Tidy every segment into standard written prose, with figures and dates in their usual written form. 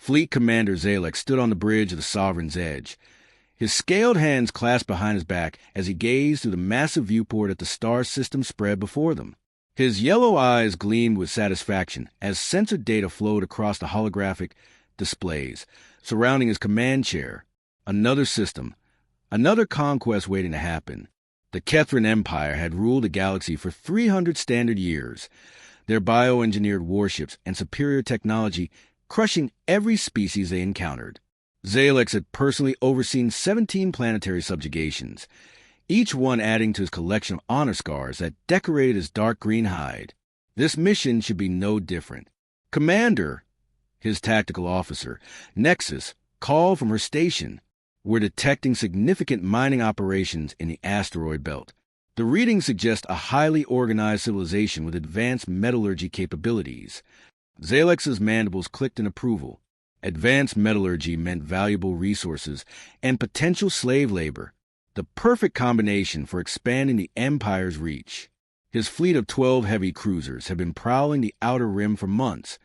Fleet Commander Zalek stood on the bridge of the Sovereign's Edge, his scaled hands clasped behind his back as he gazed through the massive viewport at the star system spread before them. His yellow eyes gleamed with satisfaction as sensor data flowed across the holographic displays surrounding his command chair. Another system, another conquest waiting to happen. The Kethrin Empire had ruled the galaxy for 300 standard years, their bioengineered warships and superior technology crushing every species they encountered. Zalex had personally overseen 17 planetary subjugations, each one adding to his collection of honor scars that decorated his dark green hide. This mission should be no different. Commander, his tactical officer, Nexus, called from her station. We're detecting significant mining operations in the asteroid belt. The readings suggest a highly organized civilization with advanced metallurgy capabilities. Zalex's mandibles clicked in approval. Advanced metallurgy meant valuable resources and potential slave labor, the perfect combination for expanding the Empire's reach. His fleet of 12 heavy cruisers had been prowling the outer rim for months,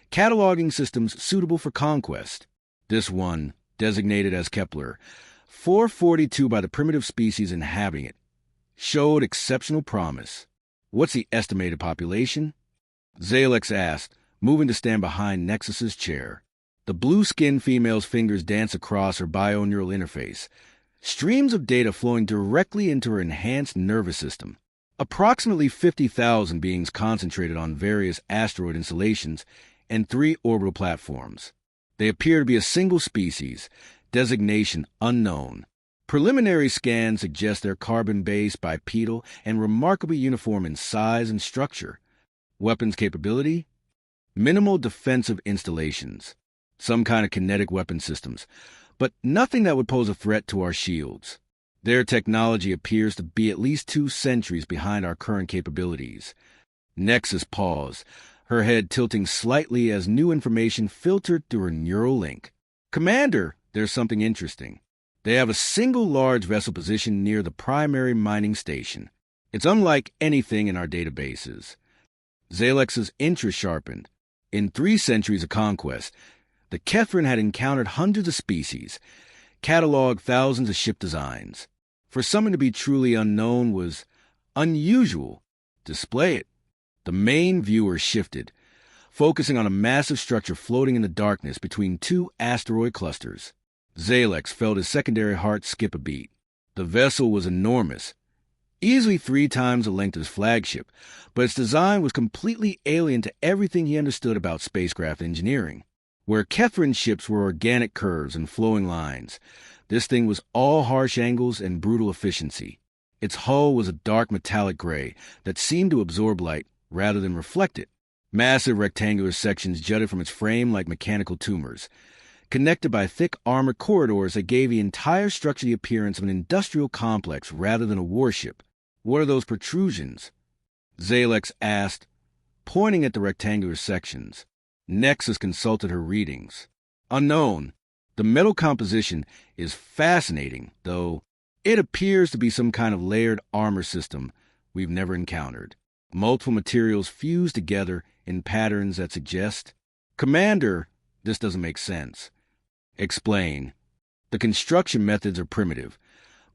cataloging systems suitable for conquest. This one, designated as Kepler, 442 by the primitive species inhabiting it, showed exceptional promise. What's the estimated population? Zalex asked, moving to stand behind Nexus's chair. The blue-skinned female's fingers danced across her bioneural interface, streams of data flowing directly into her enhanced nervous system. Approximately 50,000 beings concentrated on various asteroid installations and 3 orbital platforms. They appear to be a single species, designation unknown. Preliminary scans suggest they're carbon-based, bipedal, and remarkably uniform in size and structure. Weapons capability? Minimal defensive installations. Some kind of kinetic weapon systems, but nothing that would pose a threat to our shields. Their technology appears to be at least 2 centuries behind our current capabilities. Nexus paused, her head tilting slightly as new information filtered through her neural link. Commander, there's something interesting. They have a single large vessel positioned near the primary mining station. It's unlike anything in our databases. Zalex's interest sharpened. In 3 centuries of conquest, the Kethrin had encountered hundreds of species, cataloged thousands of ship designs. For something to be truly unknown was unusual. Display it. The main viewer shifted, focusing on a massive structure floating in the darkness between 2 asteroid clusters. Zalex felt his secondary heart skip a beat. The vessel was enormous, easily 3 times the length of his flagship, but its design was completely alien to everything he understood about spacecraft engineering. Where Kethrin ships were organic curves and flowing lines, this thing was all harsh angles and brutal efficiency. Its hull was a dark metallic gray that seemed to absorb light rather than reflect it. Massive rectangular sections jutted from its frame like mechanical tumors, connected by thick armored corridors that gave the entire structure the appearance of an industrial complex rather than a warship. What are those protrusions? Zalex asked, pointing at the rectangular sections. Nexus consulted her readings. Unknown. The metal composition is fascinating, though it appears to be some kind of layered armor system we've never encountered. Multiple materials fused together in patterns that suggest... Commander, this doesn't make sense. Explain. The construction methods are primitive,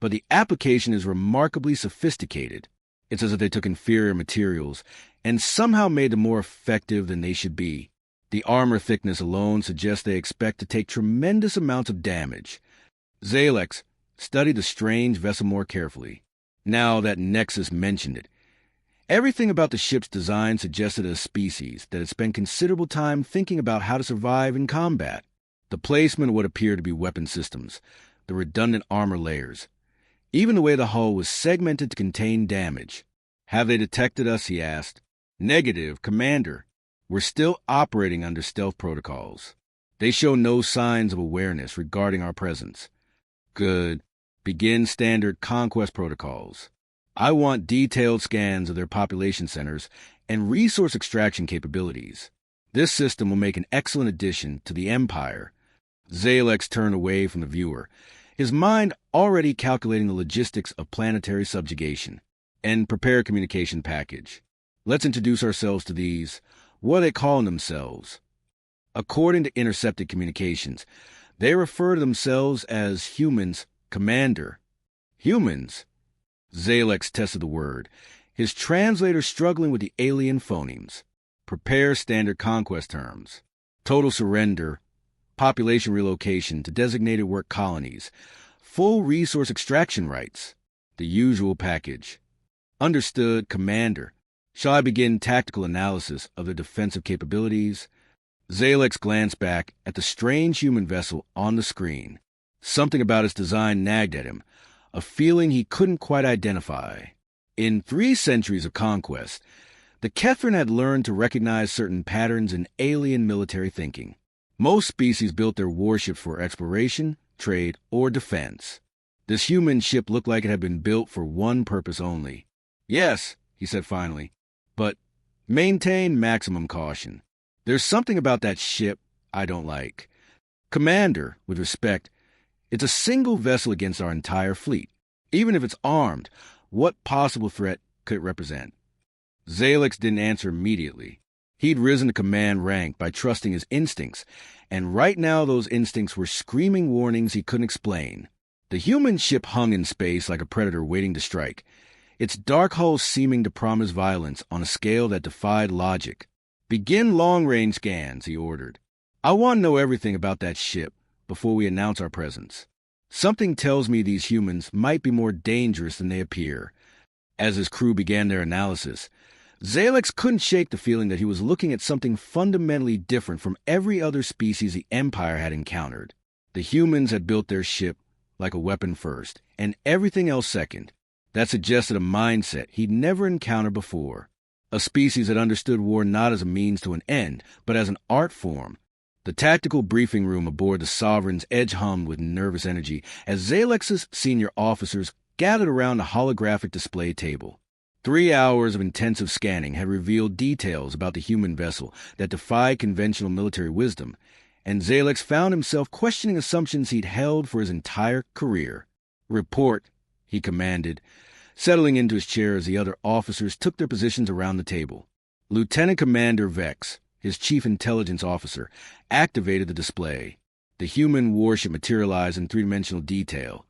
but the application is remarkably sophisticated. It's as if they took inferior materials and somehow made them more effective than they should be. The armor thickness alone suggests they expect to take tremendous amounts of damage. Zalex studied the strange vessel more carefully. Now that Nexus mentioned it, everything about the ship's design suggested a species that had spent considerable time thinking about how to survive in combat. The placement of what appeared to be weapon systems, the redundant armor layers, even the way the hull was segmented to contain damage. Have they detected us? He asked. Negative, Commander. We're still operating under stealth protocols. They show no signs of awareness regarding our presence. Good. Begin standard conquest protocols. I want detailed scans of their population centers and resource extraction capabilities. This system will make an excellent addition to the Empire. Zalex turned away from the viewer, his mind already calculating the logistics of planetary subjugation. And prepare a communication package. Let's introduce ourselves to these... What are they calling themselves? According to intercepted communications, they refer to themselves as humans, Commander. Humans? Zalex tested the word, his translator struggling with the alien phonemes. Prepare standard conquest terms. Total surrender, population relocation to designated work colonies, full resource extraction rights. The usual package. Understood, Commander. Shall I begin tactical analysis of their defensive capabilities? Zalex glanced back at the strange human vessel on the screen. Something about its design nagged at him, a feeling he couldn't quite identify. In 3 centuries of conquest, the Kethrin had learned to recognize certain patterns in alien military thinking. Most species built their warships for exploration, trade, or defense. This human ship looked like it had been built for one purpose only. Yes, he said finally, but maintain maximum caution. There's something about that ship I don't like. Commander, with respect, it's a single vessel against our entire fleet. Even if it's armed, what possible threat could it represent? Zalex didn't answer immediately. He'd risen to command rank by trusting his instincts, and right now those instincts were screaming warnings he couldn't explain. The human ship hung in space like a predator waiting to strike, its dark hull seeming to promise violence on a scale that defied logic. Begin long-range scans, he ordered. I want to know everything about that ship before we announce our presence. Something tells me these humans might be more dangerous than they appear. As his crew began their analysis, Zalex couldn't shake the feeling that he was looking at something fundamentally different from every other species the Empire had encountered. The humans had built their ship like a weapon first, and everything else second. That suggested a mindset he'd never encountered before. A species that understood war not as a means to an end, but as an art form. The tactical briefing room aboard the Sovereign's edge hummed with nervous energy as Zalex's senior officers gathered around the holographic display table. 3 hours of intensive scanning had revealed details about the human vessel that defied conventional military wisdom, and Zalex found himself questioning assumptions he'd held for his entire career. Report, he commanded, settling into his chair as the other officers took their positions around the table. Lieutenant Commander Vex, his chief intelligence officer, activated the display. The human warship materialized in 3-dimensional detail.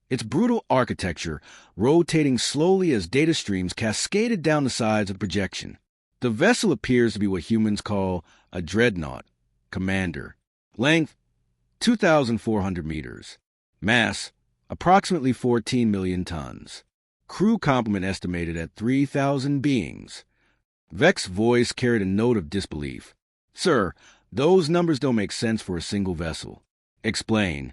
Its brutal architecture rotating slowly as data streams cascaded down the sides of the projection. The vessel appears to be what humans call a dreadnought, Commander. Length, 2,400 meters. Mass, approximately 14 million tons. Crew complement estimated at 3,000 beings. Vex's voice carried a note of disbelief. Sir, those numbers don't make sense for a single vessel. Explain.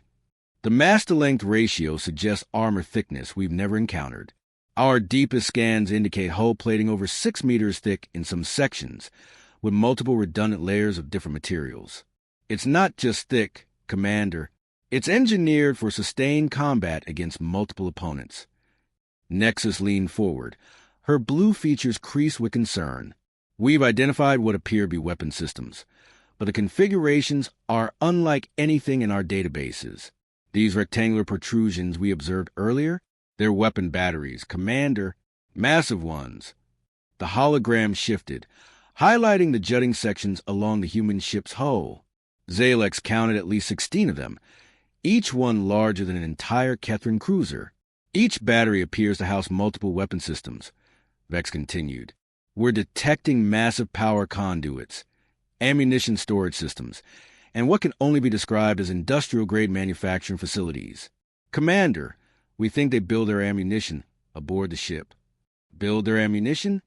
The mass-to-length ratio suggests armor thickness we've never encountered. Our deepest scans indicate hull plating over 6 meters thick in some sections, with multiple redundant layers of different materials. It's not just thick, Commander. It's engineered for sustained combat against multiple opponents. Nexus leaned forward, her blue features creased with concern. We've identified what appear to be weapon systems, but the configurations are unlike anything in our databases. These rectangular protrusions we observed earlier, they're weapon batteries, Commander, massive ones. The hologram shifted, highlighting the jutting sections along the human ship's hull. Zalex counted at least 16 of them, each one larger than an entire Kethrin cruiser. Each battery appears to house multiple weapon systems. Vex continued. We're detecting massive power conduits, ammunition storage systems, and what can only be described as industrial-grade manufacturing facilities. Commander, we think they build their ammunition aboard the ship. Build their ammunition?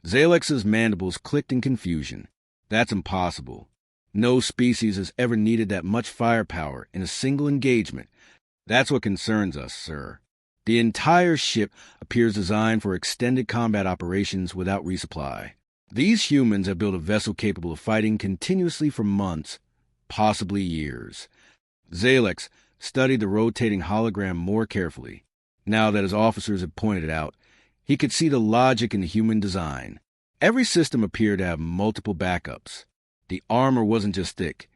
Zalex's mandibles clicked in confusion. That's impossible. No species has ever needed that much firepower in a single engagement. That's what concerns us, sir. The entire ship appears designed for extended combat operations without resupply. These humans have built a vessel capable of fighting continuously for months, possibly years. Zalex studied the rotating hologram more carefully. Now that his officers had pointed it out, he could see the logic in the human design. Every system appeared to have multiple backups. The armor wasn't just thick.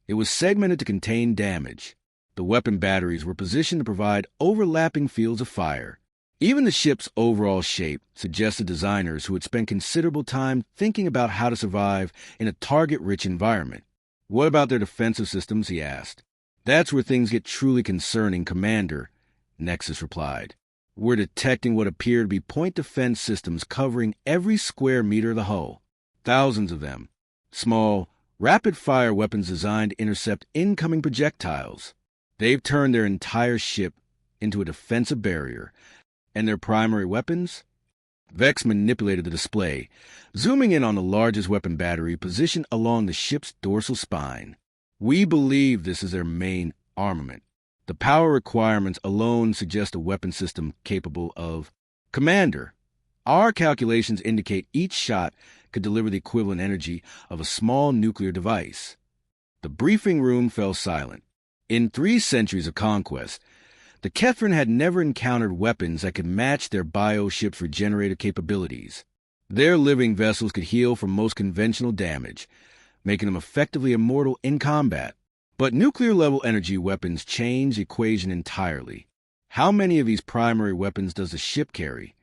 It was segmented to contain damage. The weapon batteries were positioned to provide overlapping fields of fire. Even the ship's overall shape suggested designers who had spent considerable time thinking about how to survive in a target-rich environment. What about their defensive systems, he asked. That's where things get truly concerning, Commander, Nexus replied. We're detecting what appear to be point defense systems covering every square meter of the hull. Thousands of them. Small, rapid-fire weapons designed to intercept incoming projectiles. They've turned their entire ship into a defensive barrier. And their primary weapons? Vex manipulated the display, zooming in on the largest weapon battery positioned along the ship's dorsal spine. We believe this is their main armament. The power requirements alone suggest a weapon system capable of... Commander, our calculations indicate each shot could deliver the equivalent energy of a small nuclear device. The briefing room fell silent. In 3 centuries of conquest, the Kethrin had never encountered weapons that could match their bio-ship's regenerative capabilities. Their living vessels could heal from most conventional damage, making them effectively immortal in combat. But nuclear-level energy weapons change the equation entirely. How many of these primary weapons does the ship carry?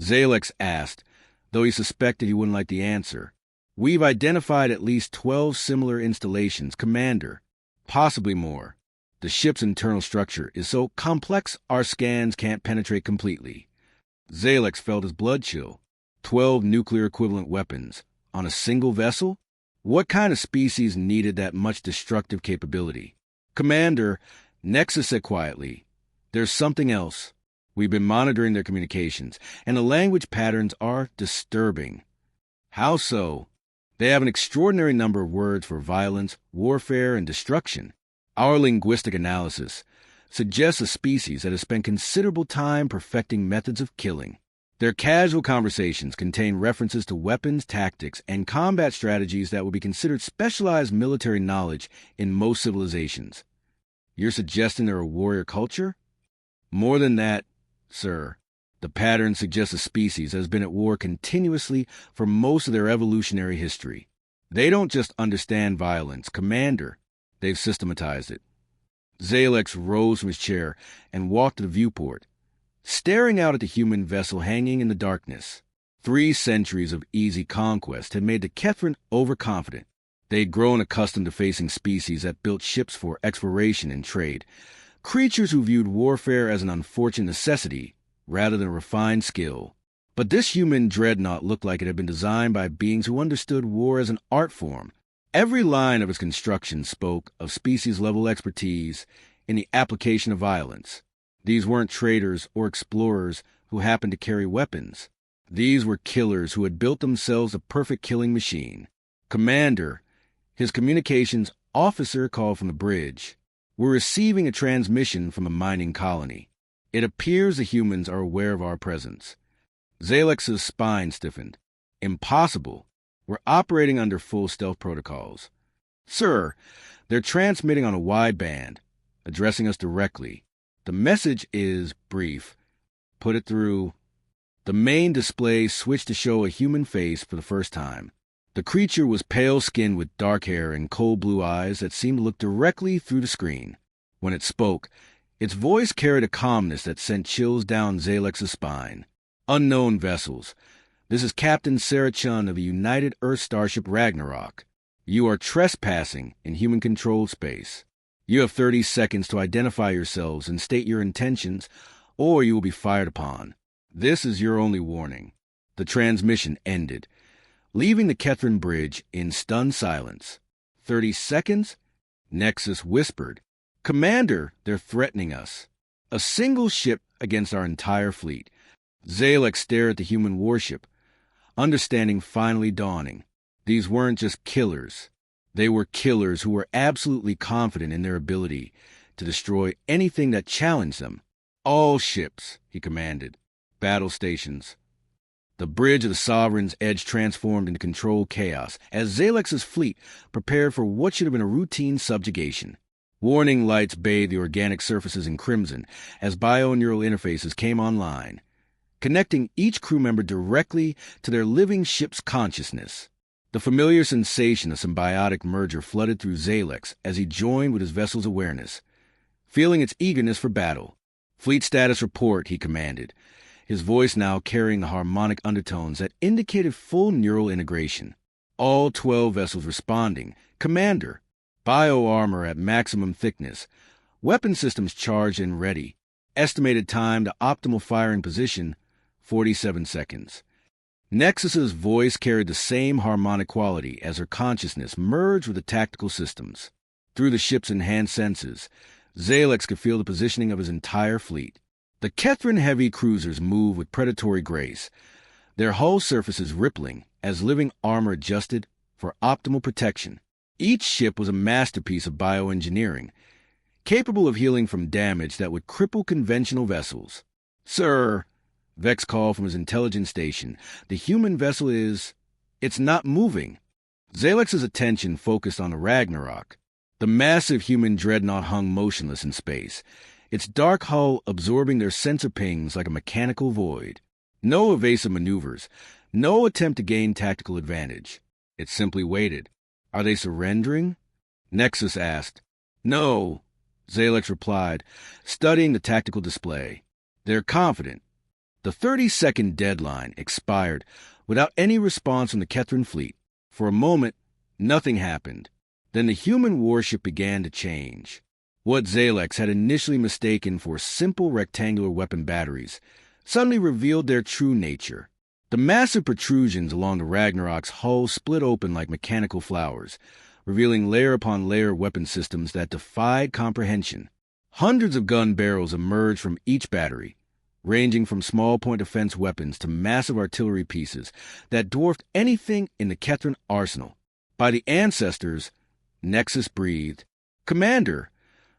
Zalex asked, though he suspected he wouldn't like the answer. We've identified at least 12 similar installations, Commander. Possibly more. The ship's internal structure is so complex our scans can't penetrate completely. Zalex felt his blood chill. 12 nuclear-equivalent weapons. On a single vessel? What kind of species needed that much destructive capability? Commander, Nexus said quietly, there's something else. We've been monitoring their communications, and the language patterns are disturbing. How so? They have an extraordinary number of words for violence, warfare, and destruction. Our linguistic analysis suggests a species that has spent considerable time perfecting methods of killing. Their casual conversations contain references to weapons, tactics, and combat strategies that would be considered specialized military knowledge in most civilizations. You're suggesting they're a warrior culture? More than that, sir. The pattern suggests a species that has been at war continuously for most of their evolutionary history. They don't just understand violence, Commander. They've systematized it. Zalex rose from his chair and walked to the viewport, staring out at the human vessel hanging in the darkness. 3 centuries of easy conquest had made the Kethrin overconfident. They'd grown accustomed to facing species that built ships for exploration and trade, creatures who viewed warfare as an unfortunate necessity rather than a refined skill. But this human dreadnought looked like it had been designed by beings who understood war as an art form. Every line of its construction spoke of species-level expertise in the application of violence. These weren't traders or explorers who happened to carry weapons. These were killers who had built themselves a perfect killing machine. Commander, his communications officer called from the bridge. We're receiving a transmission from a mining colony. It appears the humans are aware of our presence. Zalex's spine stiffened. Impossible. We're operating under full stealth protocols. Sir, they're transmitting on a wide band, addressing us directly. The message is brief. Put it through. The main display switched to show a human face for the first time. The creature was pale-skinned with dark hair and cold blue eyes that seemed to look directly through the screen. When it spoke, its voice carried a calmness that sent chills down Zalex's spine. Unknown vessels. This is Captain Sarah Chun of the United Earth Starship Ragnarok. You are trespassing in human-controlled space. You have 30 seconds to identify yourselves and state your intentions, or you will be fired upon. This is your only warning. The transmission ended, leaving the Kethrin bridge in stunned silence. 30 seconds? Nexus whispered. Commander, they're threatening us. A single ship against our entire fleet. Zalex stared at the human warship, understanding finally dawning. These weren't just killers. They were killers who were absolutely confident in their ability to destroy anything that challenged them. All ships, he commanded. Battle stations. The bridge of the Sovereign's edge transformed into controlled chaos as Zalex's fleet prepared for what should have been a routine subjugation. Warning lights bathed the organic surfaces in crimson as bio-neural interfaces came online, connecting each crew member directly to their living ship's consciousness. The familiar sensation of symbiotic merger flooded through Zalex as he joined with his vessel's awareness, feeling its eagerness for battle. Fleet status report, he commanded, his voice now carrying the harmonic undertones that indicated full neural integration. All 12 vessels responding. Commander, Bio-armor at maximum thickness. Weapon systems charged and ready. Estimated time to optimal firing position, 47 seconds. Nexus's voice carried the same harmonic quality as her consciousness merged with the tactical systems. Through the ship's enhanced senses, Zalex could feel the positioning of his entire fleet. The Kethrin heavy cruisers moved with predatory grace, their hull surfaces rippling as living armor adjusted for optimal protection. Each ship was a masterpiece of bioengineering, capable of healing from damage that would cripple conventional vessels. "Sir," Vex called from his intelligence station, "the human vessel it's not moving." Zalex's attention focused on the Ragnarok. The massive human dreadnought hung motionless in space, its dark hull absorbing their sensor pings like a mechanical void. No evasive maneuvers, no attempt to gain tactical advantage. It simply waited. "Are they surrendering?" Nexus asked. "No," Zalex replied, studying the tactical display. "They're confident." The 30-second deadline expired without any response from the Kethrin fleet. For a moment, nothing happened. Then the human warship began to change. What Zalex had initially mistaken for simple rectangular weapon batteries suddenly revealed their true nature. The massive protrusions along the Ragnarok's hull split open like mechanical flowers, revealing layer upon layer weapon systems that defied comprehension. Hundreds of gun barrels emerged from each battery, ranging from small point defense weapons to massive artillery pieces that dwarfed anything in the Kethrin arsenal. By the ancestors, Nexus breathed, "Commander,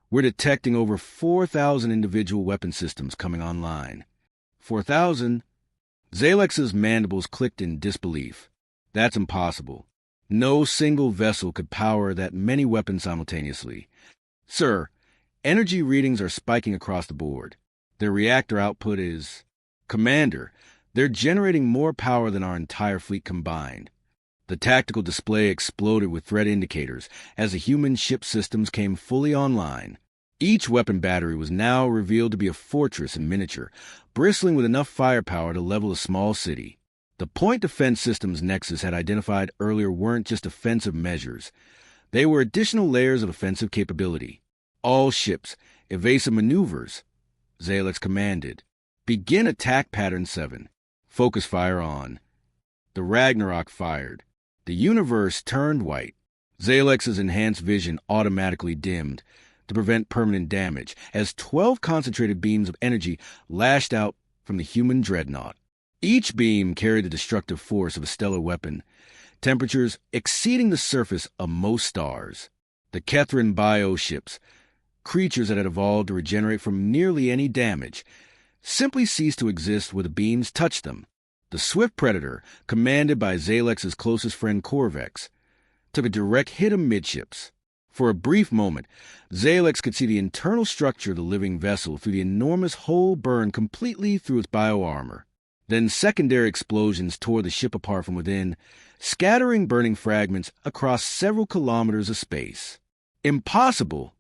we're detecting over 4,000 individual weapon systems coming online." 4,000? Zalex's mandibles clicked in disbelief. That's impossible. No single vessel could power that many weapons simultaneously. "Sir, energy readings are spiking across the board. Their reactor output is..." "Commander, they're generating more power than our entire fleet combined." The tactical display exploded with threat indicators as the human ship systems came fully online. Each weapon battery was now revealed to be a fortress in miniature, bristling with enough firepower to level a small city. The point defense systems Nexus had identified earlier weren't just defensive measures. They were additional layers of offensive capability. "All ships, evasive maneuvers," Zalex commanded. "Begin attack pattern 7. Focus fire on." The Ragnarok fired. The universe turned white. Zalex's enhanced vision automatically dimmed to prevent permanent damage as 12 concentrated beams of energy lashed out from the human dreadnought. Each beam carried the destructive force of a stellar weapon, temperatures exceeding the surface of most stars. The Kethrin bioships, creatures that had evolved to regenerate from nearly any damage, simply ceased to exist where the beams touched them. The swift predator, commanded by Zalex's closest friend Corvex, took a direct hit amidships. For a brief moment, Zalex could see the internal structure of the living vessel through the enormous hole burned completely through its bioarmor. Then secondary explosions tore the ship apart from within, scattering burning fragments across several kilometers of space. "Impossible,"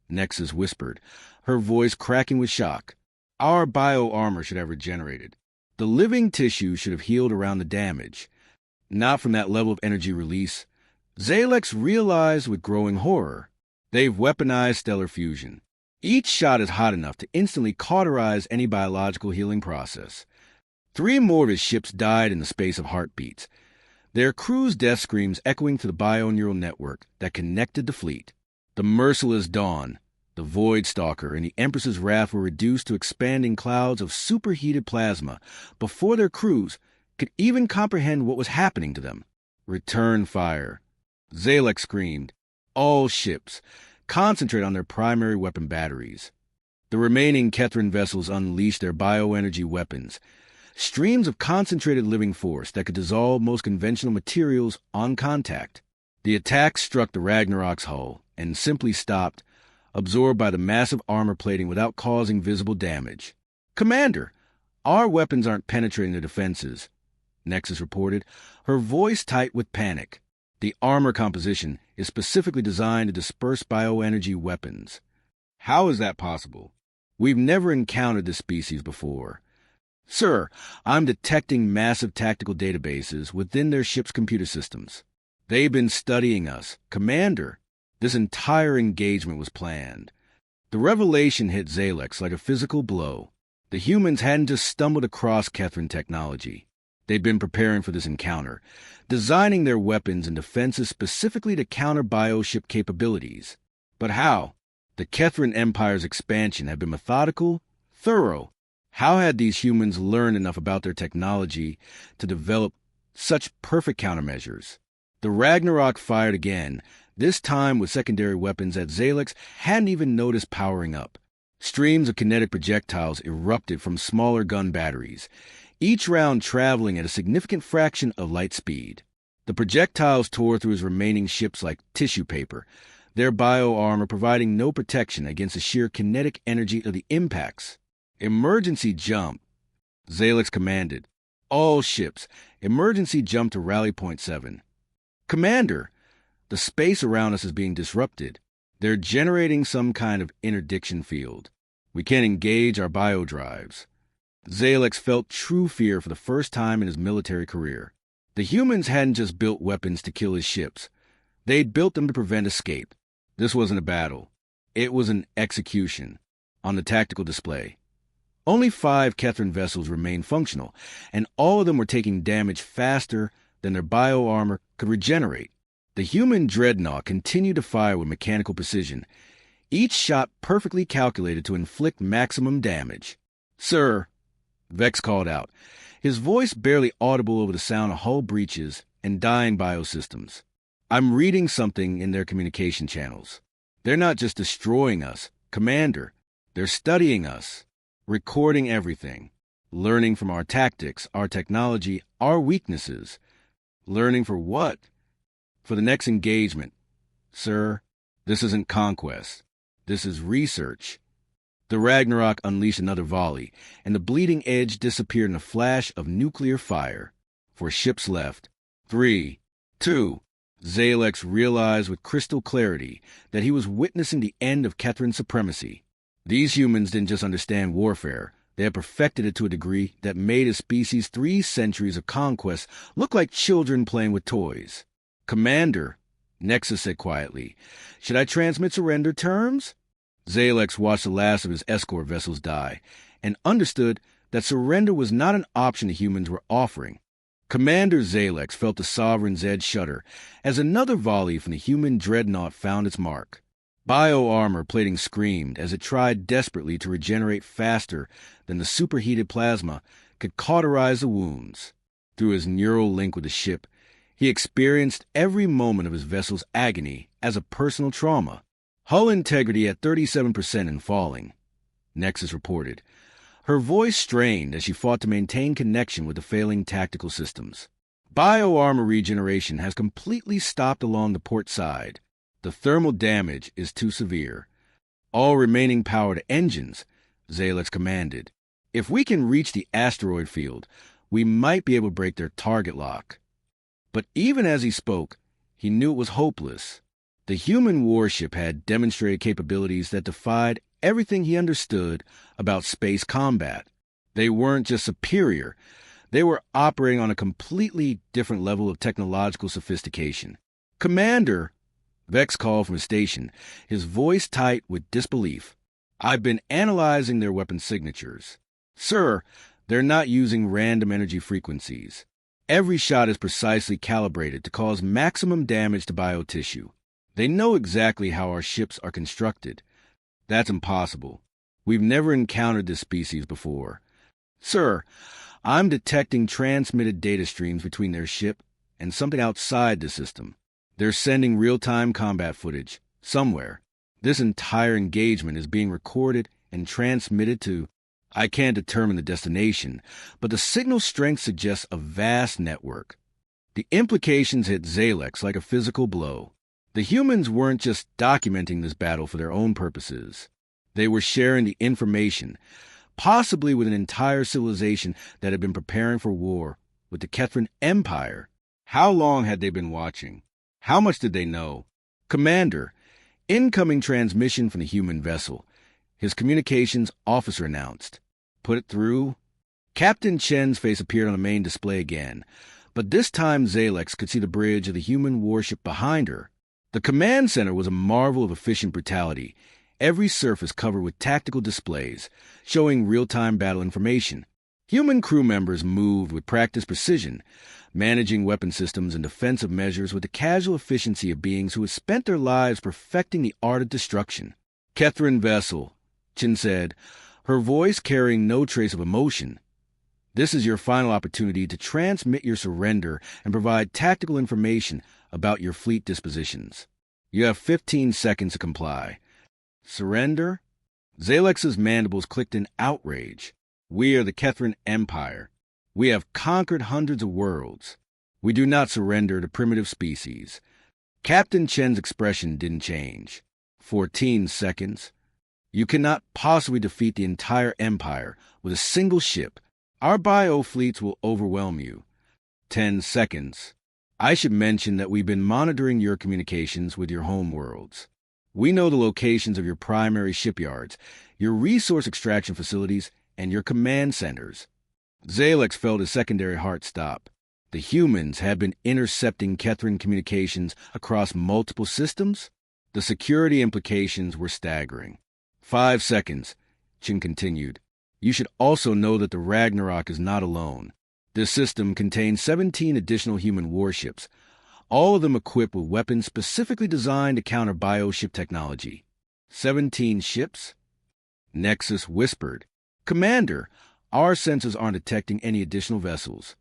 Nexus whispered, her voice cracking with shock. "Our bioarmor should have regenerated. The living tissue should have healed around the damage. Not from that level of energy release." Zalex realized with growing horror. They've weaponized stellar fusion. Each shot is hot enough to instantly cauterize any biological healing process. 3 more of his ships died in the space of heartbeats, their crew's death screams echoing to the bio-neural network that connected the fleet. The merciless Dawn, the Void Stalker, and the Empress's Wrath were reduced to expanding clouds of superheated plasma before their crews could even comprehend what was happening to them. "Return fire," Zalex screamed. "All ships, concentrate on their primary weapon batteries." The remaining Kethrin vessels unleashed their bioenergy weapons, streams of concentrated living force that could dissolve most conventional materials on contact. The attack struck the Ragnarok's hull and simply stopped, absorbed by the massive armor plating without causing visible damage. "Commander, our weapons aren't penetrating the defenses," Nexus reported, her voice tight with panic. "The armor composition is specifically designed to disperse bioenergy weapons." "How is that possible? We've never encountered this species before." "Sir, I'm detecting massive tactical databases within their ship's computer systems. They've been studying us. Commander, This entire engagement was planned. The revelation hit Zalex like a physical blow. The humans hadn't just stumbled across Kethran technology. They'd been preparing for this encounter, designing their weapons and defenses specifically to counter bioship capabilities. But how? The Kethran Empire's expansion had been methodical, thorough. How had these humans learned enough about their technology to develop such perfect countermeasures? The Ragnarok fired again, this time with secondary weapons that Zalex hadn't even noticed powering up. Streams of kinetic projectiles erupted from smaller gun batteries, each round traveling at a significant fraction of light speed. The projectiles tore through his remaining ships like tissue paper, their bio-armor providing no protection against the sheer kinetic energy of the impacts. Emergency jump, Zalex commanded. All ships, emergency jump to rally point 7. Commander, the space around us is being disrupted. They're generating some kind of interdiction field. We can't engage our biodrives. Zalex felt true fear for the first time in his military career. The humans hadn't just built weapons to kill his ships. They'd built them to prevent escape. This wasn't a battle. It was an execution. On the tactical display, only 5 Kethran vessels remained functional, and all of them were taking damage faster than their bio-armor could regenerate. The human dreadnought continued to fire with mechanical precision, each shot perfectly calculated to inflict maximum damage. "Sir," Vex called out, his voice barely audible over the sound of hull breaches and dying biosystems. "I'm reading something in their communication channels. They're not just destroying us, Commander. They're studying us, recording everything, learning from our tactics, our technology, our weaknesses." "Learning for what?" "For the next engagement. Sir, this isn't conquest. This is research." The Ragnarok unleashed another volley, and the bleeding edge disappeared in a flash of nuclear fire. 4 ships left. 3, 2. Zalex realized with crystal clarity that he was witnessing the end of Kethran supremacy. These humans didn't just understand warfare. They had perfected it to a degree that made his species' 3 centuries of conquest look like children playing with toys. "Commander," Nexus said quietly, "should I transmit surrender terms?" Zalex watched the last of his escort vessels die, and understood that surrender was not an option the humans were offering. Commander Zalex felt the Sovereign's edge shudder as another volley from the human dreadnought found its mark. Bio-armor plating screamed as it tried desperately to regenerate faster than the superheated plasma could cauterize the wounds. Through his neural link with the ship, he experienced every moment of his vessel's agony as a personal trauma. "Hull integrity at 37% and falling," Nexus reported. Her voice strained as she fought to maintain connection with the failing tactical systems. "Bio-armor regeneration has completely stopped along the port side. The thermal damage is too severe. All remaining power to engines," Zalex commanded. "If we can reach the asteroid field, we might be able to break their target lock." But even as he spoke, he knew it was hopeless. The human warship had demonstrated capabilities that defied everything he understood about space combat. They weren't just superior. They were operating on a completely different level of technological sophistication. "Commander," Vex called from his station, his voice tight with disbelief. "I've been analyzing their weapon signatures. Sir, they're not using random energy frequencies. Every shot is precisely calibrated to cause maximum damage to biotissue. They know exactly how our ships are constructed. That's impossible. We've never encountered this species before. Sir, I'm detecting transmitted data streams between their ship and something outside the system. They're sending real-time combat footage somewhere. This entire engagement is being recorded and transmitted to... I can't determine the destination, but the signal strength suggests a vast network." The implications hit Zalex like a physical blow. The humans weren't just documenting this battle for their own purposes. They were sharing the information, possibly with an entire civilization that had been preparing for war with the Kethran Empire. How long had they been watching? How much did they know? "Commander, incoming transmission from the human vessel," his communications officer announced. "Put it through." Captain Chen's face appeared on the main display again, but this time Zalex could see the bridge of the human warship behind her. The command center was a marvel of efficient brutality, every surface covered with tactical displays, showing real-time battle information. Human crew members moved with practiced precision, managing weapon systems and defensive measures with the casual efficiency of beings who had spent their lives perfecting the art of destruction. Catherine Vessel, Chin said, her voice carrying no trace of emotion. This is your final opportunity to transmit your surrender and provide tactical information about your fleet dispositions. You have 15 seconds to comply. Surrender? Zalex's mandibles clicked in outrage. We are the Kethran Empire. We have conquered hundreds of worlds. We do not surrender to primitive species. Captain Chen's expression didn't change. 14 seconds. You cannot possibly defeat the entire Empire with a single ship. Our bio-fleets will overwhelm you. 10 seconds. I should mention that we've been monitoring your communications with your home worlds. We know the locations of your primary shipyards, your resource extraction facilities, and your command centers. Zalex felt his secondary heart stop. The humans had been intercepting Kethran communications across multiple systems. The security implications were staggering. 5 seconds, Chin continued. You should also know that the Ragnarok is not alone. This system contains 17 additional human warships, all of them equipped with weapons specifically designed to counter bioship technology. 17 ships? Nexus whispered. Commander, our sensors aren't detecting any additional vessels.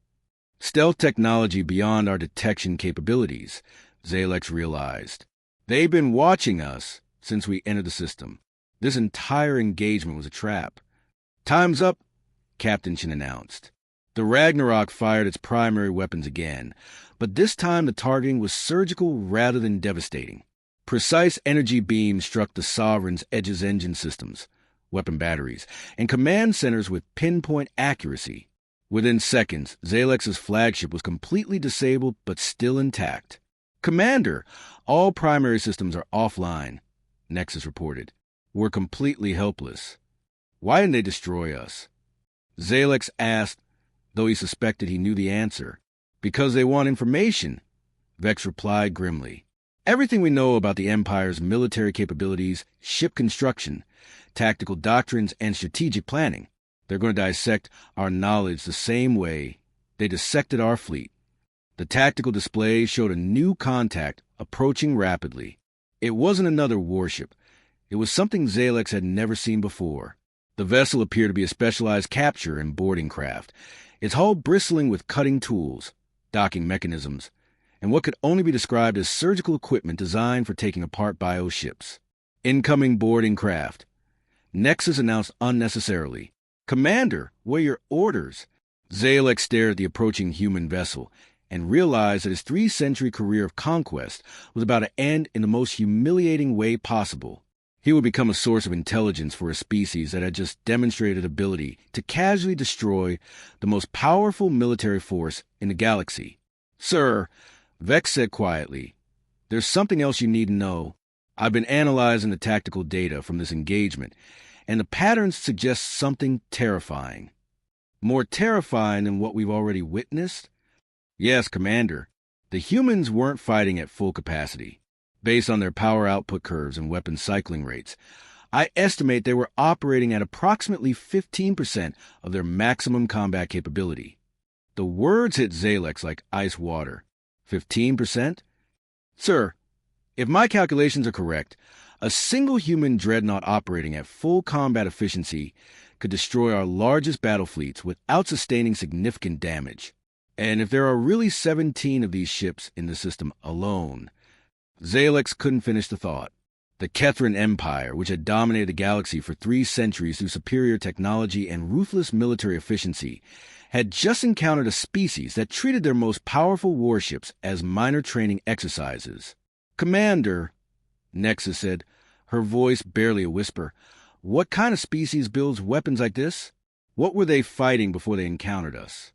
Stealth technology beyond our detection capabilities, Zalex realized. They've been watching us since we entered the system. This entire engagement was a trap. Time's up, Captain Chin announced. The Ragnarok fired its primary weapons again, but this time the targeting was surgical rather than devastating. Precise energy beams struck the Sovereign's Edge's engine systems, weapon batteries, and command centers with pinpoint accuracy. Within seconds, Zalex's flagship was completely disabled but still intact. Commander, all primary systems are offline, Nexus reported. We're completely helpless. Why didn't they destroy us? Zalex asked, though he suspected he knew the answer. Because they want information, Vex replied grimly. Everything we know about the Empire's military capabilities, ship construction, tactical doctrines, and strategic planning. They're going to dissect our knowledge the same way they dissected our fleet. The tactical display showed a new contact approaching rapidly. It wasn't another warship. It was something Zalex had never seen before. The vessel appeared to be a specialized capture and boarding craft, its hull bristling with cutting tools, docking mechanisms, and what could only be described as surgical equipment designed for taking apart bioships. Incoming boarding craft. Nexus announced unnecessarily. Commander, what are your orders? Zalex stared at the approaching human vessel and realized that his 3-century career of conquest was about to end in the most humiliating way possible. He would become a source of intelligence for a species that had just demonstrated ability to casually destroy the most powerful military force in the galaxy. Sir, Vex said quietly, there's something else you need to know. I've been analyzing the tactical data from this engagement, and the patterns suggest something terrifying. More terrifying than what we've already witnessed? Yes, Commander. The humans weren't fighting at full capacity. Based on their power output curves and weapon cycling rates, I estimate they were operating at approximately 15% of their maximum combat capability. The words hit Zalex like ice water. 15%? Sir, if my calculations are correct, a single human dreadnought operating at full combat efficiency could destroy our largest battle fleets without sustaining significant damage. And if there are really 17 of these ships in the system alone... Zalex couldn't finish the thought. The Kethran Empire, which had dominated the galaxy for 3 centuries through superior technology and ruthless military efficiency, had just encountered a species that treated their most powerful warships as minor training exercises. Commander, Nexus said, her voice barely a whisper, what kind of species builds weapons like this? What were they fighting before they encountered us?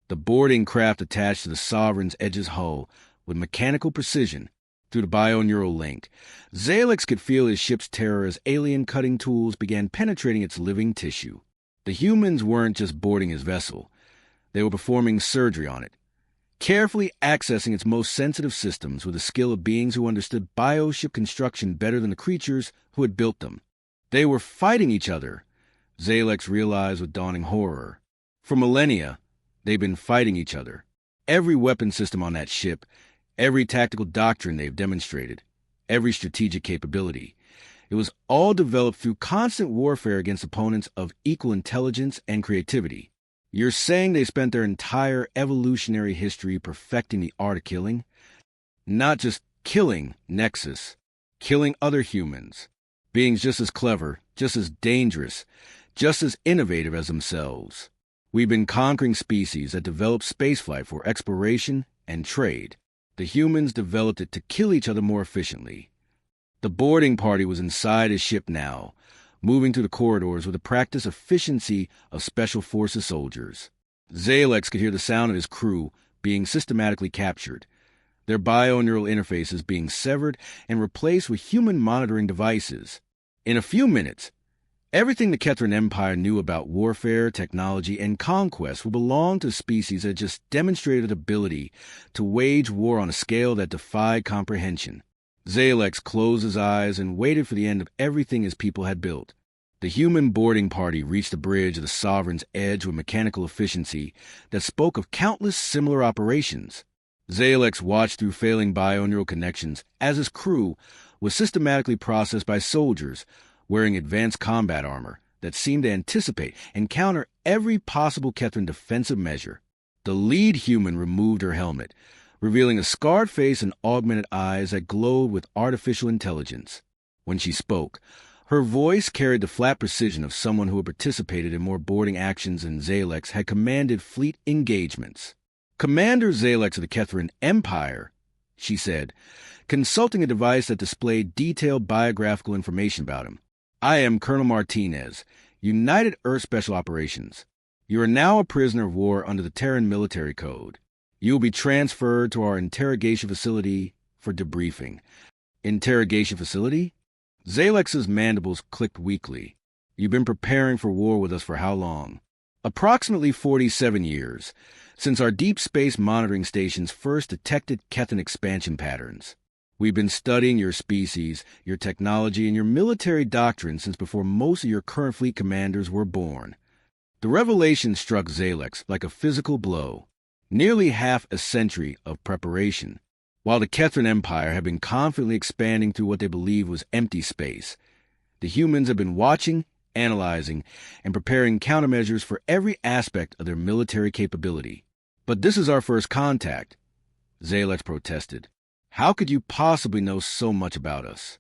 The boarding craft attached to the Sovereign's Edge's hull with mechanical precision. Through the bio-neural link, Zalex could feel his ship's terror as alien cutting tools began penetrating its living tissue. The humans weren't just boarding his vessel. They were performing surgery on it. carefully accessing its most sensitive systems with the skill of beings who understood bioship construction better than the creatures who had built them. They were fighting each other, Zalex realized with dawning horror. For millennia, they've been fighting each other. Every weapon system on that ship, every tactical doctrine they've demonstrated, every strategic capability. It was all developed through constant warfare against opponents of equal intelligence and creativity. You're saying they spent their entire evolutionary history perfecting the art of killing? Not just killing Nexus, killing other humans, beings just as clever, just as dangerous, just as innovative as themselves. We've been conquering species that developed spaceflight for exploration and trade. The humans developed it to kill each other more efficiently. The boarding party was inside his ship now, moving through the corridors with the practiced efficiency of Special Forces soldiers. Zalex could hear the sound of his crew being systematically captured, their bio-neural interfaces being severed and replaced with human monitoring devices. In a few minutes, everything the Kethran Empire knew about warfare, technology, and conquest would belong to species that just demonstrated ability to wage war on a scale that defied comprehension. Zalex closed his eyes and waited for the end of everything his people had built. The human boarding party reached the bridge of the Sovereign's edge with mechanical efficiency that spoke of countless similar operations. Zalex watched through failing bio-neural connections as his crew was systematically processed by soldiers wearing advanced combat armor that seemed to anticipate and counter every possible Kethran defensive measure. The lead human removed her helmet, revealing a scarred face and augmented eyes that glowed with artificial intelligence. When she spoke, her voice carried the flat precision of someone who had participated in more boarding actions than Zalex had commanded fleet engagements. "Commander Zalex of the Kethran Empire," she said, consulting a device that displayed detailed biographical information about him. "I am Colonel Martinez, United Earth Special Operations. You are now a prisoner of war under the Terran Military Code. You will be transferred to our interrogation facility for debriefing." Interrogation facility? Zalex's mandibles clicked weakly. "You've been preparing for war with us for how long?" "Approximately 47 years, since our deep space monitoring stations first detected Kethran expansion patterns. We've been studying your species, your technology, and your military doctrine since before most of your current fleet commanders were born." The revelation struck Zalex like a physical blow. Nearly half a century of preparation. While the Kethran Empire had been confidently expanding through what they believed was empty space, the humans had been watching, analyzing, and preparing countermeasures for every aspect of their military capability. "But this is our first contact," Zalex protested. "How could you possibly know so much about us?"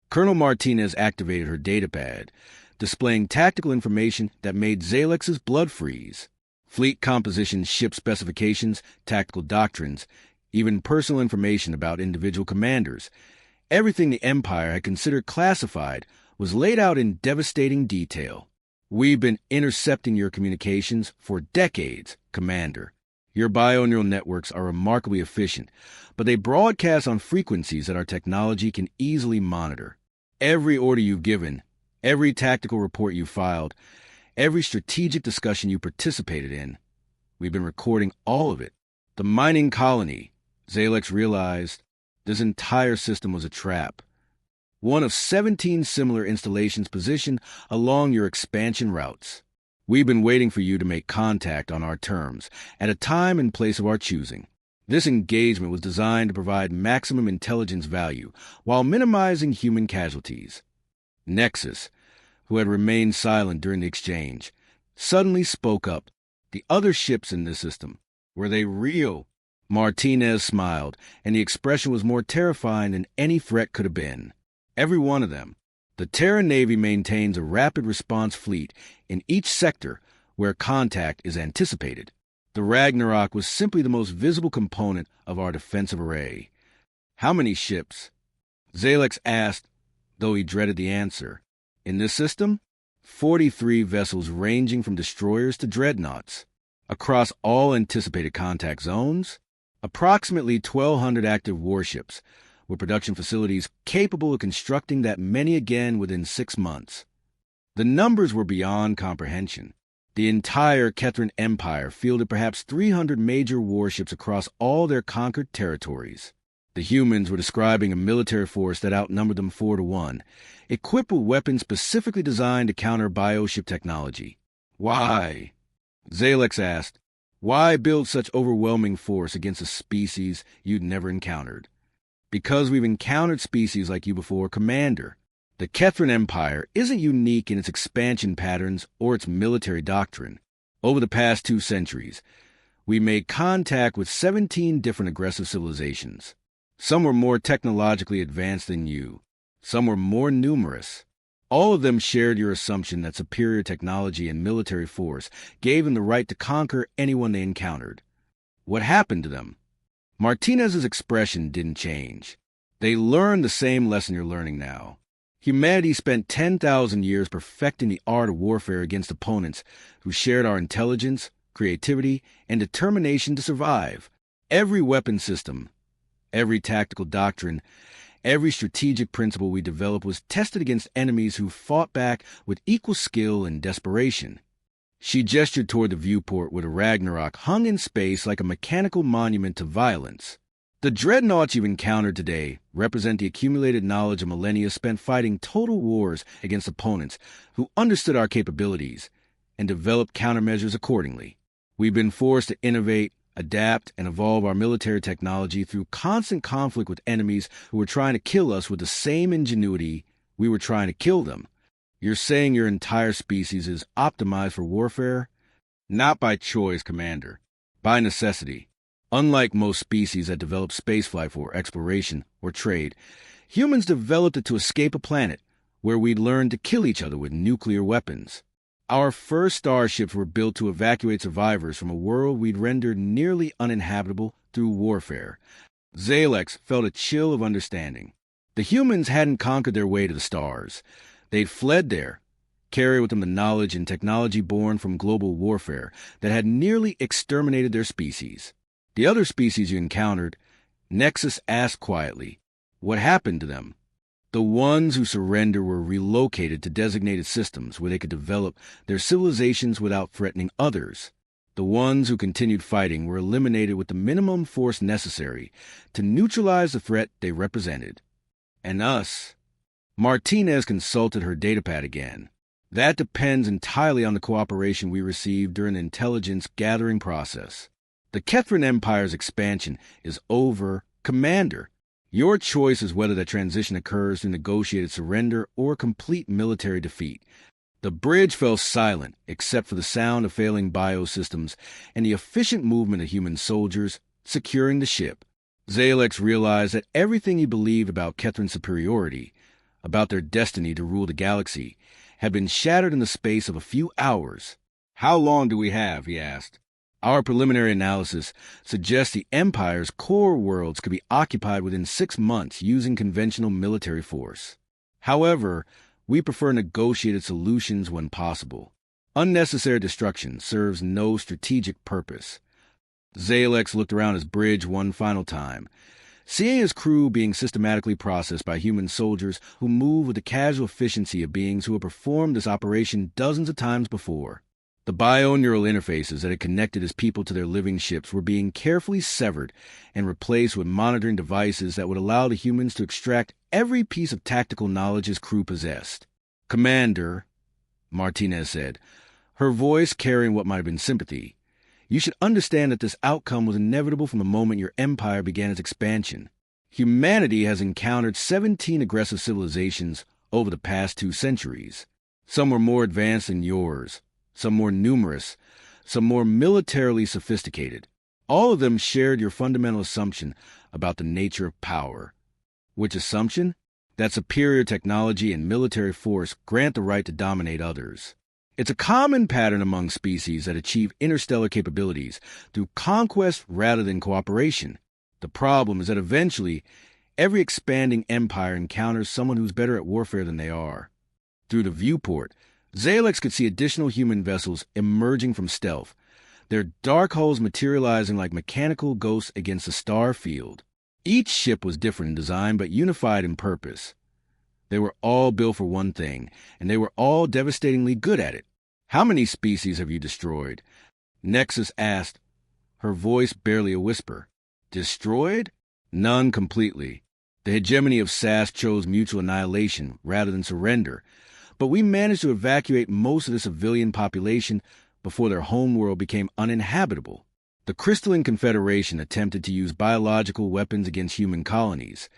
Colonel Martinez activated her datapad, displaying tactical information that made Zalex's blood freeze. Fleet composition, ship specifications, tactical doctrines, even personal information about individual commanders. Everything the Empire had considered classified was laid out in devastating detail. "We've been intercepting your communications for decades, Commander. Your bio-neural networks are remarkably efficient, but they broadcast on frequencies that our technology can easily monitor. Every order you've given, every tactical report you filed, every strategic discussion you participated in, we've been recording all of it." The mining colony, Zalex realized, this entire system was a trap. One of 17 similar installations positioned along your expansion routes. "We've been waiting for you to make contact on our terms, at a time and place of our choosing. This engagement was designed to provide maximum intelligence value while minimizing human casualties." Nexus, who had remained silent during the exchange, suddenly spoke up. "The other ships in this system, were they real?" Martinez smiled, and the expression was more terrifying than any threat could have been. "Every one of them. The Terran Navy maintains a rapid response fleet in each sector where contact is anticipated. The Ragnarok was simply the most visible component of our defensive array." "How many ships?" Zalex asked, though he dreaded the answer. "In this system, 43 vessels ranging from destroyers to dreadnoughts. Across all anticipated contact zones, approximately 1,200 active warships, with production facilities capable of constructing that many again within 6 months." The numbers were beyond comprehension. The entire Kethran Empire fielded perhaps 300 major warships across all their conquered territories. The humans were describing a military force that outnumbered them 4-1, equipped with weapons specifically designed to counter bioship technology. Why? Zalex asked. Why build such overwhelming force against a species you'd never encountered? Because we've encountered species like you before, Commander. The Kethran Empire isn't unique in its expansion patterns or its military doctrine. Over the past 2 centuries, we made contact with 17 different aggressive civilizations. Some were more technologically advanced than you. Some were more numerous. All of them shared your assumption that superior technology and military force gave them the right to conquer anyone they encountered. What happened to them? Martinez's expression didn't change. They learned the same lesson you're learning now. Humanity spent 10,000 years perfecting the art of warfare against opponents who shared our intelligence, creativity, and determination to survive. Every weapon system, every tactical doctrine, every strategic principle we developed was tested against enemies who fought back with equal skill and desperation. She gestured toward the viewport where the Ragnarok hung in space like a mechanical monument to violence. The dreadnoughts you've encountered today represent the accumulated knowledge of millennia spent fighting total wars against opponents who understood our capabilities and developed countermeasures accordingly. We've been forced to innovate, adapt, and evolve our military technology through constant conflict with enemies who were trying to kill us with the same ingenuity we were trying to kill them. You're saying your entire species is optimized for warfare? Not by choice, Commander. By necessity. Unlike most species that develop spaceflight for exploration or trade, humans developed it to escape a planet where we'd learn to kill each other with nuclear weapons. Our first starships were built to evacuate survivors from a world we'd rendered nearly uninhabitable through warfare. Zalex felt a chill of understanding. The humans hadn't conquered their way to the stars. They'd fled there, carrying with them the knowledge and technology born from global warfare that had nearly exterminated their species. The other species you encountered, Nexus asked quietly, what happened to them? The ones who surrendered were relocated to designated systems where they could develop their civilizations without threatening others. The ones who continued fighting were eliminated with the minimum force necessary to neutralize the threat they represented. And us? Martinez consulted her datapad again. That depends entirely on the cooperation we received during the intelligence gathering process. The Kethran Empire's expansion is over, Commander. Your choice is whether that transition occurs through negotiated surrender or complete military defeat. The bridge fell silent except for the sound of failing biosystems and the efficient movement of human soldiers securing the ship. Zalex realized that everything he believed about Kethran's superiority, about their destiny to rule the galaxy, had been shattered in the space of a few hours. How long do we have? He asked. Our preliminary analysis suggests the Empire's core worlds could be occupied within 6 months using conventional military force. However, we prefer negotiated solutions when possible. Unnecessary destruction serves no strategic purpose. Zalex looked around his bridge one final time, seeing his crew being systematically processed by human soldiers who move with the casual efficiency of beings who have performed this operation dozens of times before. The bio-neural interfaces that had connected his people to their living ships were being carefully severed and replaced with monitoring devices that would allow the humans to extract every piece of tactical knowledge his crew possessed. Commander, Martinez said, her voice carrying what might have been sympathy, you should understand that this outcome was inevitable from the moment your empire began its expansion. Humanity has encountered 17 aggressive civilizations over the past 2 centuries. Some were more advanced than yours, some more numerous, some more militarily sophisticated. All of them shared your fundamental assumption about the nature of power. Which assumption? That superior technology and military force grant the right to dominate others. It's a common pattern among species that achieve interstellar capabilities through conquest rather than cooperation. The problem is that eventually, every expanding empire encounters someone who's better at warfare than they are. Through the viewport, Zalex could see additional human vessels emerging from stealth, their dark hulls materializing like mechanical ghosts against the star field. Each ship was different in design but unified in purpose. They were all built for one thing, and they were all devastatingly good at it. How many species have you destroyed? Nexus asked, her voice barely a whisper. Destroyed? None completely. The hegemony of SAS chose mutual annihilation rather than surrender, but we managed to evacuate most of the civilian population before their homeworld became uninhabitable. The Crystalline Confederation attempted to use biological weapons against human colonies,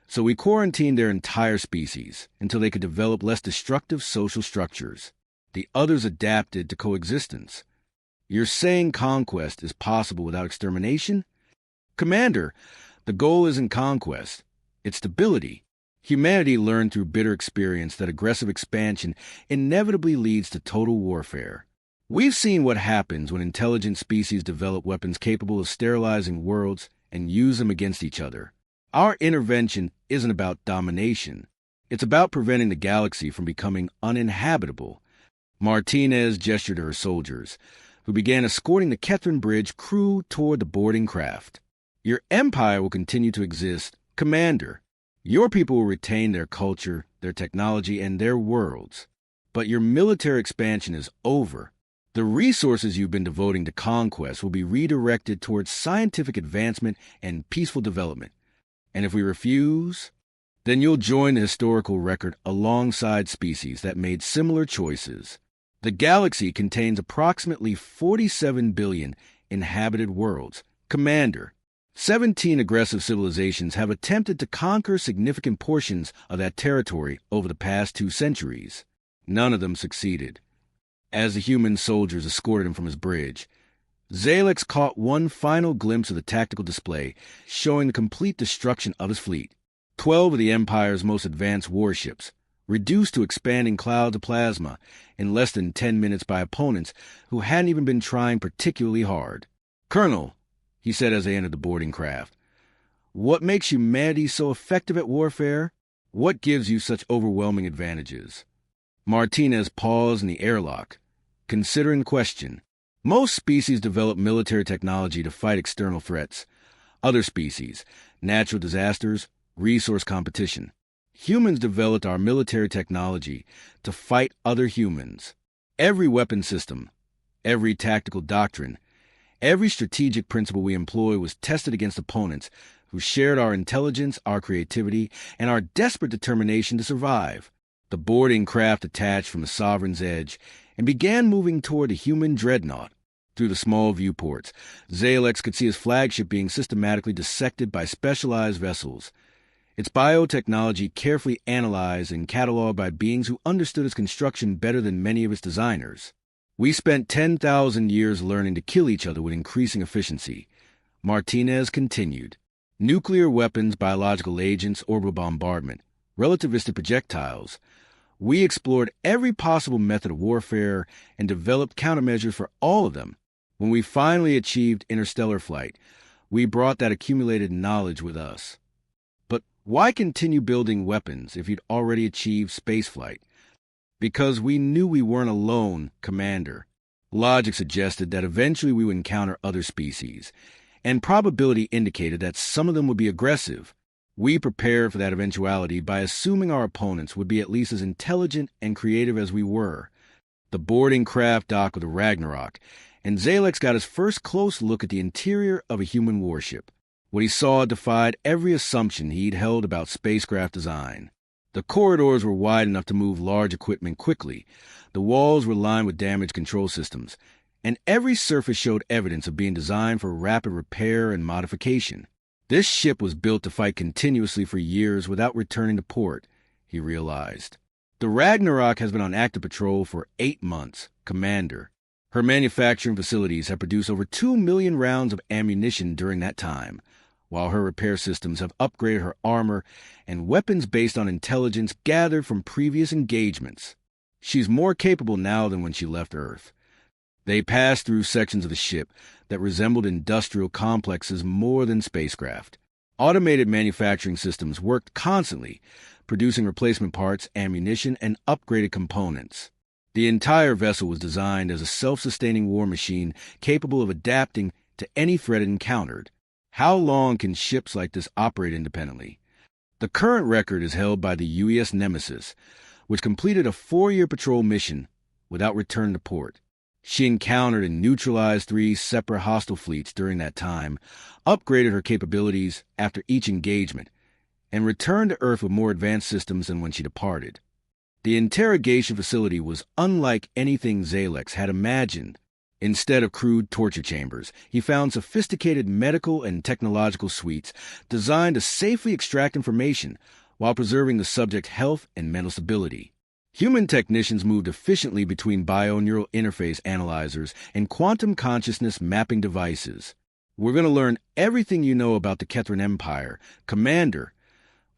so we quarantined their entire species until they could develop less destructive social structures. The others adapted to coexistence. You're saying conquest is possible without extermination? Commander, the goal isn't conquest. It's stability. Humanity learned through bitter experience that aggressive expansion inevitably leads to total warfare. We've seen what happens when intelligent species develop weapons capable of sterilizing worlds and use them against each other. Our intervention isn't about domination. It's about preventing the galaxy from becoming uninhabitable. Martinez gestured to her soldiers, who began escorting the Kethrin Bridge crew toward the boarding craft. Your empire will continue to exist, Commander. Your people will retain their culture, their technology, and their worlds. But your military expansion is over. The resources you've been devoting to conquest will be redirected towards scientific advancement and peaceful development. And if we refuse, then you'll join the historical record alongside species that made similar choices. The galaxy contains approximately 47 billion inhabited worlds. Commander, 17 aggressive civilizations have attempted to conquer significant portions of that territory over the past 2 centuries. None of them succeeded. As the human soldiers escorted him from his bridge, Zalex caught one final glimpse of the tactical display, showing the complete destruction of his fleet. 12 of the Empire's most advanced warships, reduced to expanding clouds of plasma in less than 10 minutes by opponents who hadn't even been trying particularly hard. Colonel, he said as they entered the boarding craft, what makes humanity so effective at warfare? What gives you such overwhelming advantages? Martinez paused in the airlock, considering the question. Most species develop military technology to fight external threats. Other species, natural disasters, resource competition. Humans developed our military technology to fight other humans. Every weapon system, every tactical doctrine, every strategic principle we employ was tested against opponents who shared our intelligence, our creativity, and our desperate determination to survive. The boarding craft detached from the Sovereign's edge and began moving toward the human dreadnought. Through the small viewports, Zalex could see his flagship being systematically dissected by specialized vessels. Its biotechnology carefully analyzed and cataloged by beings who understood its construction better than many of its designers. We spent 10,000 years learning to kill each other with increasing efficiency. Martinez continued. Nuclear weapons, biological agents, orbital bombardment, relativistic projectiles. We explored every possible method of warfare and developed countermeasures for all of them. When we finally achieved interstellar flight, we brought that accumulated knowledge with us. But why continue building weapons if you'd already achieved spaceflight? Because we knew we weren't alone, Commander. Logic suggested that eventually we would encounter other species, and probability indicated that some of them would be aggressive. We prepared for that eventuality by assuming our opponents would be at least as intelligent and creative as we were. The boarding craft docked with a Ragnarok, and Zalex got his first close look at the interior of a human warship. What he saw defied every assumption he'd held about spacecraft design. The corridors were wide enough to move large equipment quickly. The walls were lined with damaged control systems, and every surface showed evidence of being designed for rapid repair and modification. This ship was built to fight continuously for years without returning to port, he realized. The Ragnarok has been on active patrol for 8 months, Commander. Her manufacturing facilities have produced over 2 million rounds of ammunition during that time, while her repair systems have upgraded her armor and weapons based on intelligence gathered from previous engagements. She's more capable now than when she left Earth. They passed through sections of the ship that resembled industrial complexes more than spacecraft. Automated manufacturing systems worked constantly, producing replacement parts, ammunition, and upgraded components. The entire vessel was designed as a self-sustaining war machine capable of adapting to any threat it encountered. How long can ships like this operate independently? The current record is held by the UES Nemesis, which completed a 4-year patrol mission without return to port. She encountered and neutralized 3 separate hostile fleets during that time, upgraded her capabilities after each engagement, and returned to Earth with more advanced systems than when she departed. The interrogation facility was unlike anything Zalex had imagined. Instead of crude torture chambers, he found sophisticated medical and technological suites designed to safely extract information while preserving the subject's health and mental stability. Human technicians moved efficiently between bio-neural interface analyzers and quantum consciousness mapping devices. We're going to learn everything you know about the Kethran Empire, Commander,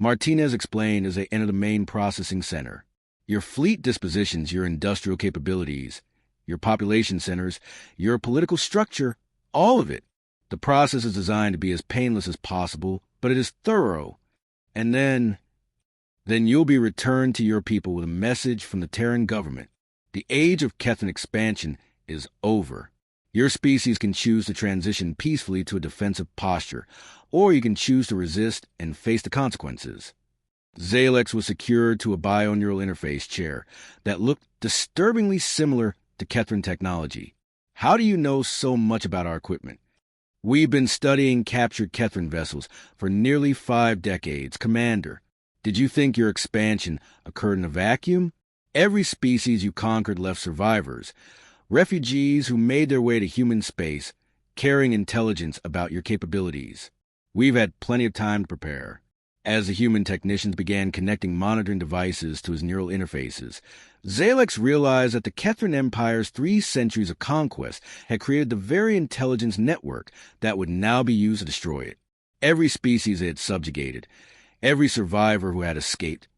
Martinez explained as they entered the main processing center. Your fleet dispositions, your industrial capabilities, your population centers, your political structure, all of it. The process is designed to be as painless as possible, but it is thorough. And then you'll be returned to your people with a message from the Terran government. The age of Kethran expansion is over. Your species can choose to transition peacefully to a defensive posture, or you can choose to resist and face the consequences. Zalex was secured to a bio-neural interface chair that looked disturbingly similar to Kethran technology. How do you know so much about our equipment? We've been studying captured Kethran vessels for nearly 5 decades, Commander. Did you think your expansion occurred in a vacuum? Every species you conquered left survivors, refugees who made their way to human space, carrying intelligence about your capabilities. We've had plenty of time to prepare. As the human technicians began connecting monitoring devices to his neural interfaces, Zalex realized that the Kethran Empire's 3 centuries of conquest had created the very intelligence network that would now be used to destroy it. Every species it had subjugated, every survivor who had escaped,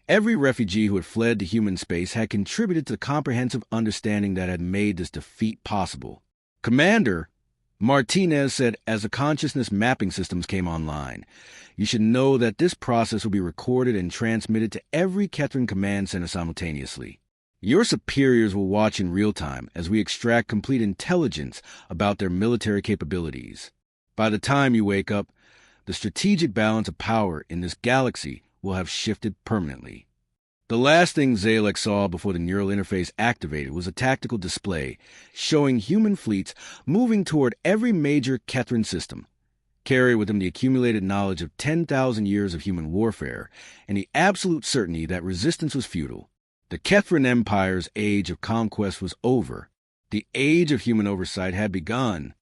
every refugee who had fled to human space had contributed to the comprehensive understanding that had made this defeat possible. Commander, Martinez said as the consciousness mapping systems came online, you should know that this process will be recorded and transmitted to every Kethran command center simultaneously. Your superiors will watch in real time as we extract complete intelligence about their military capabilities. By the time you wake up, the strategic balance of power in this galaxy will have shifted permanently. The last thing Zalex saw before the neural interface activated was a tactical display showing human fleets moving toward every major Kethran system, carry with them the accumulated knowledge of 10,000 years of human warfare and the absolute certainty that resistance was futile. The Kethran Empire's age of conquest was over. The age of human oversight had begun.